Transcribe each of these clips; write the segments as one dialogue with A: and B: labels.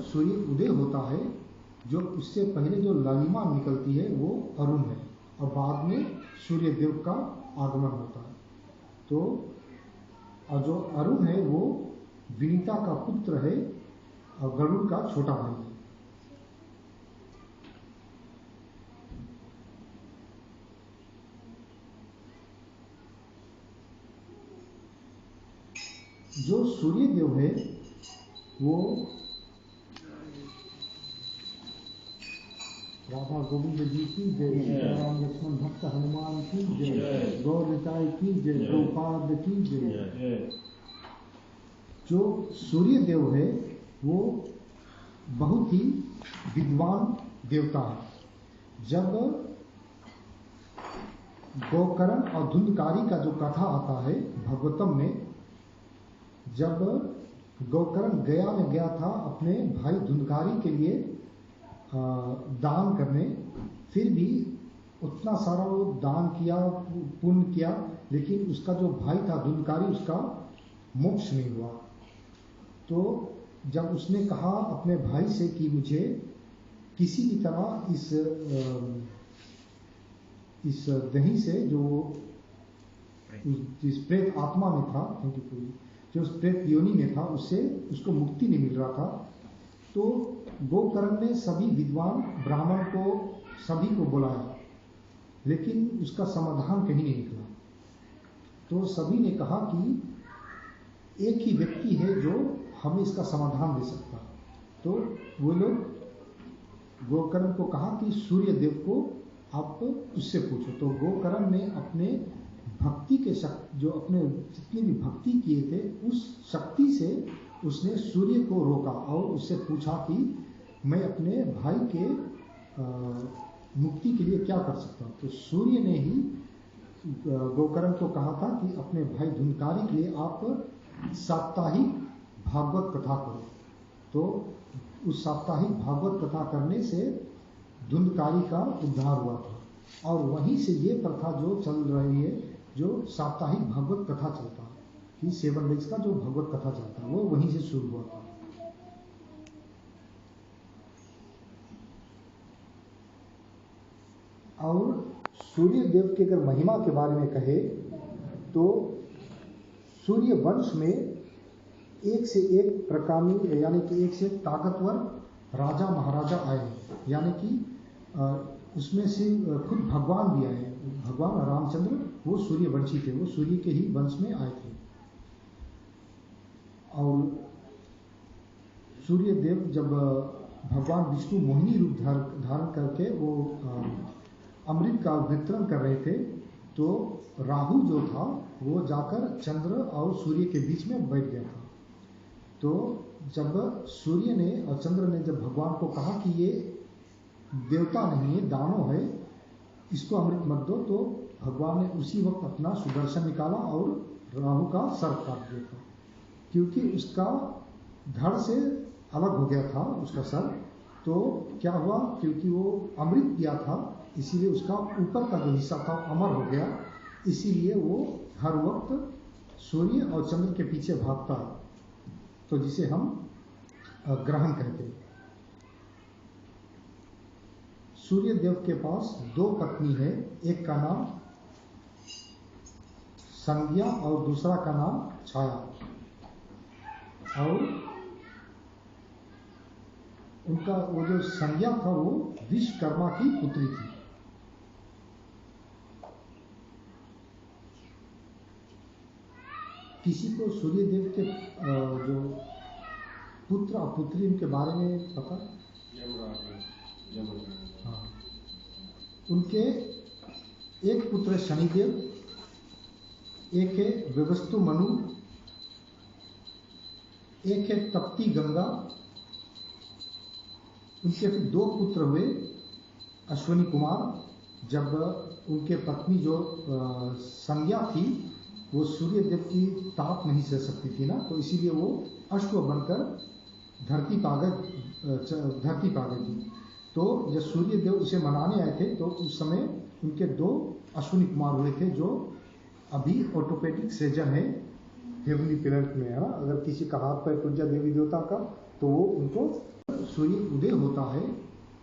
A: सूर्य उदय होता है, जो उससे पहले जो लालिमा निकलती है वो अरुण है, और बाद में सूर्य देव का आगमन होता है। तो और जो अरुण है वो विनीता का पुत्र है और गरुड़ का छोटा भाई है। जो सूर्य देव है वो राधा गोविंद जी की जय, सीताराम लक्ष्मण भक्त हनुमान की जय, गौर निताई की जय, प्रभुपाद की जय। जो सूर्य देव है वो बहुत ही विद्वान देवता है। जब गोकर्ण और धुंधकारी का जो कथा आता है भागवतम में, जब गोकर्ण गया में गया था अपने भाई धुंधकारी के लिए दान करने, फिर भी उतना सारा वो दान किया, पुण्य किया, लेकिन उसका जो भाई था धुंधकारी, उसका मोक्ष नहीं हुआ। तो जब उसने कहा अपने भाई से कि मुझे किसी भी तरह इस दही से जो जिस प्रेत आत्मा में था, जो उस प्रेत योनि में था, उससे उसको मुक्ति नहीं मिल रहा था। तो गोकर्ण ने सभी विद्वान ब्राह्मण को सभी को बुलाया, लेकिन उसका समाधान कहीं नहीं निकला। तो सभी ने कहा कि एक ही व्यक्ति है जो हमें इसका समाधान दे सकता। तो वो लोग गोकर्ण को कहा कि सूर्य देव को आप उससे पूछो। तो गोकर्ण ने अपने भक्ति के शक्ति, जो अपने जितनी भी भक्ति किए थे उस शक्ति से उसने सूर्य को रोका और उससे पूछा कि मैं अपने भाई के मुक्ति के लिए क्या कर सकता हूँ। तो सूर्य ने ही गोकर्ण को कहा था कि अपने भाई धुंधकारी के लिए आप साप्ताहिक भागवत कथा करो। तो उस साप्ताहिक भागवत कथा करने से धुंधकारी का उद्धार हुआ था, और वहीं से ये प्रथा जो चल रही है, जो साप्ताहिक भागवत कथा चलता है कि 7 डेज का जो भागवत कथा चलता है, वो वहीं से शुरू हुआ था। और सूर्य देव के अगर महिमा के बारे में कहे तो सूर्य वंश में एक से एक प्रकामी, यानी कि एक से ताकतवर राजा महाराजा आए हैं, यानी कि उसमें से खुद भगवान भी आए हैं। भगवान रामचंद्र वो सूर्यवंशी थे, वो सूर्य के ही वंश में आए थे। और सूर्य देव जब भगवान विष्णु मोहिनी रूप धारण करके वो अमृत का वितरण कर रहे थे, तो राहु जो था वो जाकर चंद्र और सूर्य के बीच में बैठ गया था। तो जब सूर्य ने और चंद्र ने जब भगवान को कहा कि ये देवता नहीं है, दानव है, इसको अमृत मत दो, तो भगवान ने उसी वक्त अपना सुदर्शन निकाला और राहु का सर काट दिया था, क्योंकि उसका धड़ से अलग हो गया था उसका सर। तो क्या हुआ, क्योंकि वो अमृत दिया था इसीलिए उसका ऊपर का जो हिस्सा था अमर हो गया, इसीलिए वो हर वक्त सूर्य और चंद्र के पीछे भागता है, तो जिसे हम ग्रहण कहते हैं। सूर्य देव के पास 2 पत्नी है, एक का नाम संध्या और दूसरा का नाम छाया, और उनका वो जो संध्या था वो विश्वकर्मा की पुत्री थी। किसी को सूर्य देव के जो पुत्र और पुत्री उनके बारे में पता? हाँ, उनके एक पुत्र शनिदेव, एक है व्यवस्तु मनु, एक है तप्ती गंगा। उनके फिर 2 पुत्र हुए अश्विनी कुमार। जब उनके पत्नी जो संज्ञा थी वो सूर्य देव की ताप नहीं सह सकती थी ना, तो इसीलिए वो अश्व बनकर धरती पा गई थी। तो जब सूर्य देव उसे मनाने आए थे तो उस समय उनके 2 अश्विनी कुमार हुए थे, जो अभी ऑर्थोपेडिक सर्जन है हेवनली प्लैनेट में, है ना। अगर किसी का हाथ पैर टूट जाए देवी देवता का, तो वो उनको सूर्य उदय होता है,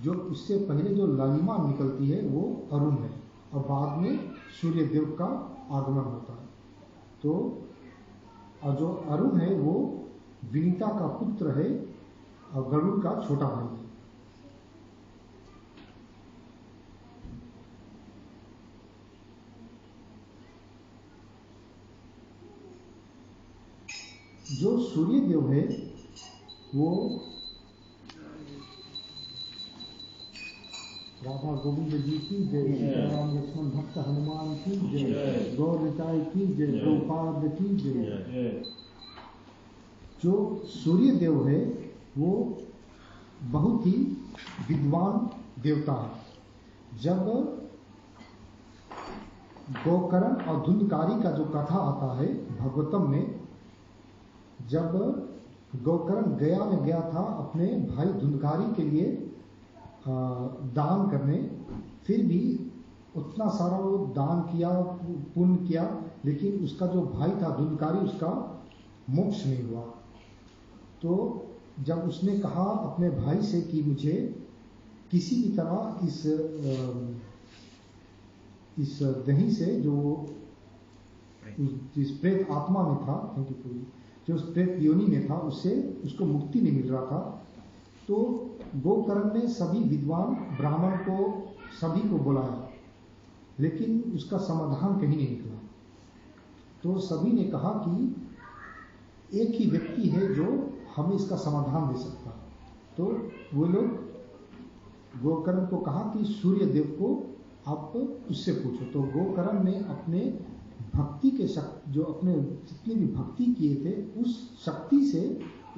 A: जो उससे पहले जो लालिमा निकलती है वो अरुण है, और बाद में सूर्य देव का आगमन होता है। तो जो अरुण है वो विनीता का पुत्र है और गरुड़ का छोटा भाई है। जो सूर्य देव है वो राधा गोविंद जी की जय, सीताराम लक्ष्मण भक्त हनुमान की जय, गौर निताई की जय, गोपाद की जय। जो सूर्य देव है वो बहुत ही विद्वान देवता है। जब गोकर्ण और धुंधकारी का जो कथा आता है भागवतम में, जब गोकर्ण गया में गया था अपने भाई धुंधकारी के लिए दान करने, फिर भी उतना सारा वो दान किया, पुण्य किया, लेकिन उसका जो भाई था धुंधकारी, उसका मोक्ष नहीं हुआ। तो जब उसने कहा अपने भाई से कि मुझे किसी भी तरह इस दही से जो जिस प्रेत आत्मा में था, जो उस प्रेत योनि में था, उससे उसको मुक्ति नहीं मिल रहा था। तो गोकर्ण ने सभी विद्वान ब्राह्मण को सभी को बुलाया, लेकिन उसका समाधान कहीं नहीं निकला। तो सभी ने कहा कि एक ही व्यक्ति है जो हमें इसका समाधान दे सकता है। तो वो लोग गोकर्ण को कहा कि सूर्य देव को आप उससे पूछो। तो गोकर्ण ने अपने भक्ति के जो अपने जितने भी भक्ति किए थे उस शक्ति से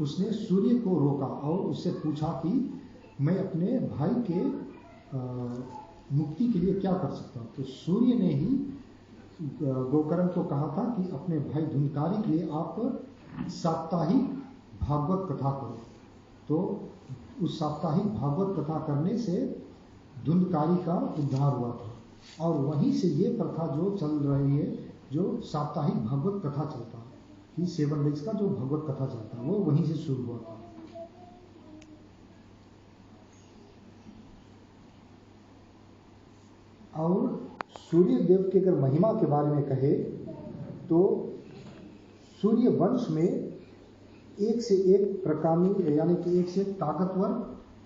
A: उसने सूर्य को रोका और उससे पूछा कि मैं अपने भाई के मुक्ति के लिए क्या कर सकता हूँ। तो सूर्य ने ही गोकर्ण को कहा था कि अपने भाई धुंधकारी के लिए आप साप्ताहिक भागवत कथा करो। तो उस साप्ताहिक भागवत कथा करने से धुंधकारी का उद्धार हुआ था, और वहीं से ये प्रथा जो चल रही है, जो साप्ताहिक भागवत कथा चलता है कि 7 डेज का जो भागवत कथा चलता है, वो वहीं से शुरू हुआ था। और सूर्य देव के अगर महिमा के बारे में कहे तो सूर्य वंश में एक से एक प्रकामी, यानी कि एक से एक ताकतवर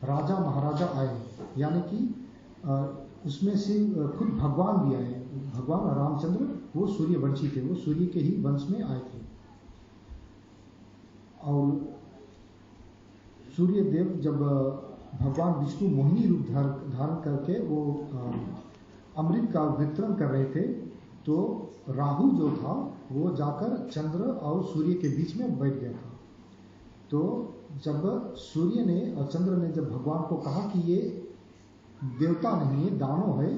A: राजा महाराजा आए, यानी कि उसमें से खुद भगवान भी आए। भगवान रामचंद्र वो सूर्यवंशी थे, वो सूर्य के ही वंश में आए थे। और सूर्य देव जब भगवान विष्णु मोहिनी रूप धारण करके वो अमृत का वितरण कर रहे थे, तो राहु जो था वो जाकर चंद्र और सूर्य के बीच में बैठ गया था। तो जब सूर्य ने और चंद्र ने जब भगवान को कहा कि ये देवता नहीं है, दानव है,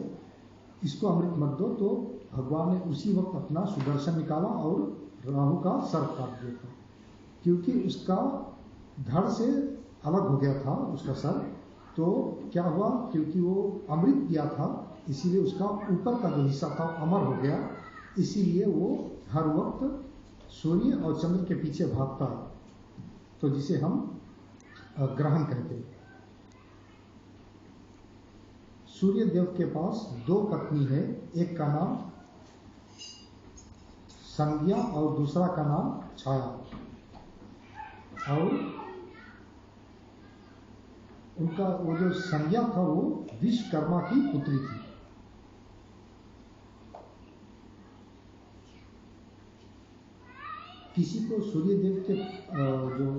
A: इसको अमृत मत दो, तो भगवान ने उसी वक्त अपना सुदर्शन निकाला और राहु का सर काट दिया था, क्योंकि उसका धड़ से अलग हो गया था उसका सर। तो क्या हुआ, क्योंकि वो अमृत पिया था, इसीलिए उसका ऊपर का जो हिस्सा था अमर हो गया, इसीलिए वो हर वक्त सूर्य और चंद्र के पीछे भागता है, तो जिसे हम ग्रहण कहते हैं। सूर्य देव के पास 2 पत्नी है, एक का नाम संज्ञा और दूसरा का नाम छाया। और उनका वो जो संज्ञा था वो विश्वकर्मा की पुत्री थी। किसी को सूर्य देव के जो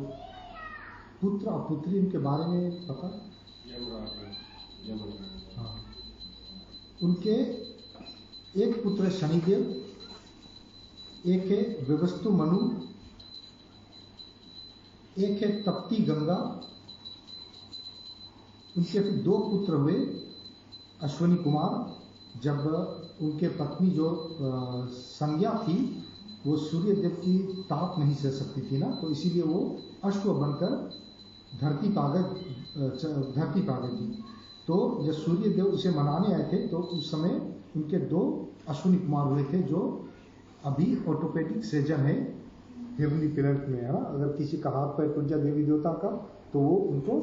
A: पुत्र और पुत्री उनके बारे में पता? हाँ, उनके एक पुत्र शनिदेव, एक है विवस्तु मनु, एक है तप्ती गंगा। उनके फिर 2 पुत्र हुए अश्वनी कुमार। जब उनके पत्नी जो संज्ञा थी वो सूर्य देव की ताप नहीं सह सकती थी ना, तो इसीलिए वो अश्व बनकर धरती पा गई थी। तो जब सूर्य देव उसे मनाने आए थे तो उस समय उनके 2 अश्विनी कुमार हुए थे, जो अभी ऑर्थोपेडिक सर्जन है हेवनली प्लैनेट में, है ना। अगर किसी का हाथ पैर टूट जाए देवी देवता का, तो वो उनको